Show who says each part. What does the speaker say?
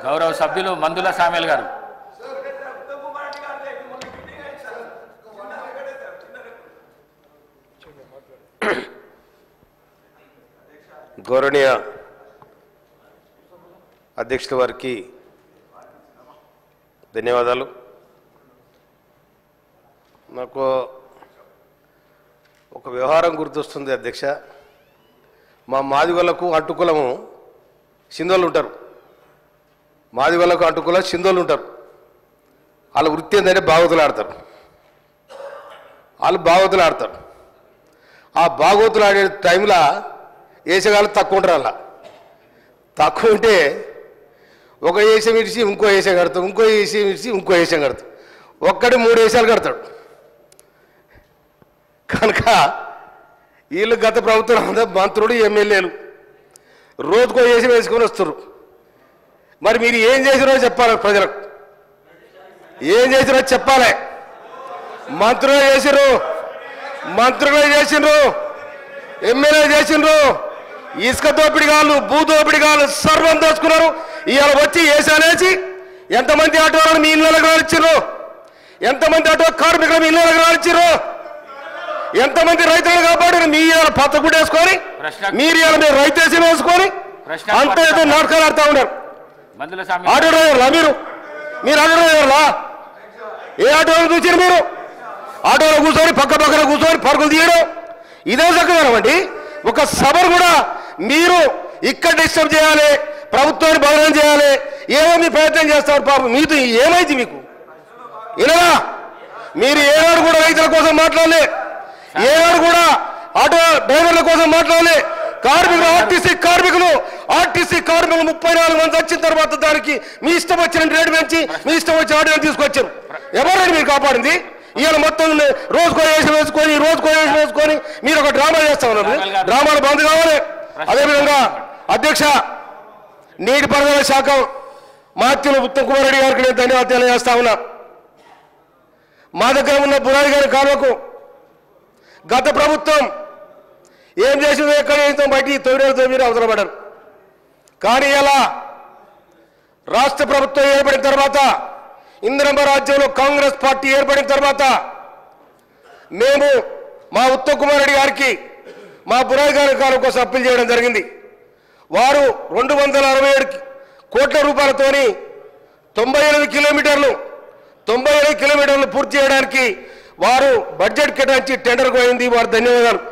Speaker 1: గౌరవ సభ్యులు మందుల సామ్యాల్ గారు.
Speaker 2: గౌరవనీయ అధ్యక్షుల వారికి ధన్యవాదాలు. నాకు ఒక వ్యవహారం గుర్తొస్తుంది అధ్యక్ష. మా మాదిగోళ్ళకు అడ్డుకులము సింధోళ్ళు ఉంటారు. మాదిగోళ్ళకు అడ్డుకుల సింధోళ్ళు ఉంటారు. వాళ్ళ వృత్తి ఏంటంటే భాగవతులు ఆడతారు. వాళ్ళు భాగవతులు ఆడతారు. ఆ భాగవతులు ఆడే టైంలో వేసేగాళ్ళు తక్కువ ఉంటారు. అలా తక్కువ ఉంటే ఒక వేషం ఇడిచి ఇంకో వేషం కడతాం, ఇంకో వేషం ఇడిచి ఇంకో వేషం కడతాం. ఒక్కటి 3 వేషాలు కడతాడు. కనుక వీళ్ళు గత ప్రభుత్వం మంత్రులు ఎమ్మెల్యేలు రోజుకో వేషం వేసుకొని వస్తారు. మరి మీరు ఏం చేసిరో చెప్పాలి, ప్రజలకు ఏం చేసిరో చెప్పాలి. మంత్రులు చేసిండ్రు, ఎమ్మెల్యే చేసిండ్రు, ఇసుక దోపిడిగాళ్ళు, భూ దోపిడిగాళ్ళు సర్వం దోచుకున్నారు. ఇవాళ వచ్చి వేసానేసి ఎంతమంది ఆటోలను మీ ఇళ్ళకి రానిచ్చారు, ఎంతమంది ఆటో కార్మికులు మీ ఇళ్ళకి రానిచ్చారు, ఎంతమంది రైతులను కాపాడారు. మీ ఇవాళ పత్త కూడా వేసుకొని మీరు ఇవాళ మీరు రైతేసి వేసుకొని అంత ఏదో నాటకాలు ఆడుతూ ఉన్నారు. ఆటో డ్రైవర్లా మీరు ఆటో డ్రైవర్లా? ఏ ఆటోలో చూసారు మీరు? ఆటోలో కూర్చొని పక్కన కూర్చొని పరుగులు తీయడం ఇదే చక్కదనమండి. ఒక సభను కూడా మీరు ఇక్కడ డిస్టర్బ్ చేయాలి, ప్రభుత్వాన్ని బదనం చేయాలి, ఏమో మీ ప్రయత్నం చేస్తారు. పాపం మీతో ఏమైంది మీకు? ఇలా మీరు ఏనాడు కూడా రైతుల కోసం మాట్లాడలే, ఏనాడు కూడా ఆటో డ్రైవర్ల కోసం మాట్లాడలే. కార్మికులు ఆర్టీసీ కార్మికులు 34 మంది వచ్చిన తర్వాత దానికి మీ ఇష్టం వచ్చిన రేటు పెంచి మీ ఇష్టం వచ్చిన ఆటో తీసుకొచ్చారు. ఎవరైనా మీరు కాపాడింది? ఇవాళ మొత్తం రోజుకో వేషం వేసుకొని మీరు ఒక డ్రామా చేస్తా ఉన్నారు. డ్రామాలు బంద్ కావాలి. అదేవిధంగా అధ్యక్ష, నీటిపారుదల శాఖ మాత్యులు ఉత్తమ్ కుమార్ రెడ్డి గారికి నేను ధన్యవాదాలు చేస్తా ఉన్నా. మా దగ్గర ఉన్న బురాయి గారి కాలువకు గత ప్రభుత్వం ఏం చేసిందో ఎక్కడ చేస్తాం బయటికి తొమ్మిది అవసరం పడ్డారు. కానీ ఇలా రాష్ట్ర ప్రభుత్వం ఏర్పడిన తర్వాత, ఇందిరమ్మ రాజ్యంలో కాంగ్రెస్ పార్టీ ఏర్పడిన తర్వాత మేము మా ఉత్తమ్ కుమార్ రెడ్డి గారికి మా బురాయి గారి కాలం కోసం అప్పీల్ చేయడం జరిగింది. వారు 267 కోట్ల రూపాయలతోని 98 కిలోమీటర్లు పూర్తి చేయడానికి వారు బడ్జెట్ కేటాయించి టెండర్కు అయింది. వారు ధన్యవాదాలు.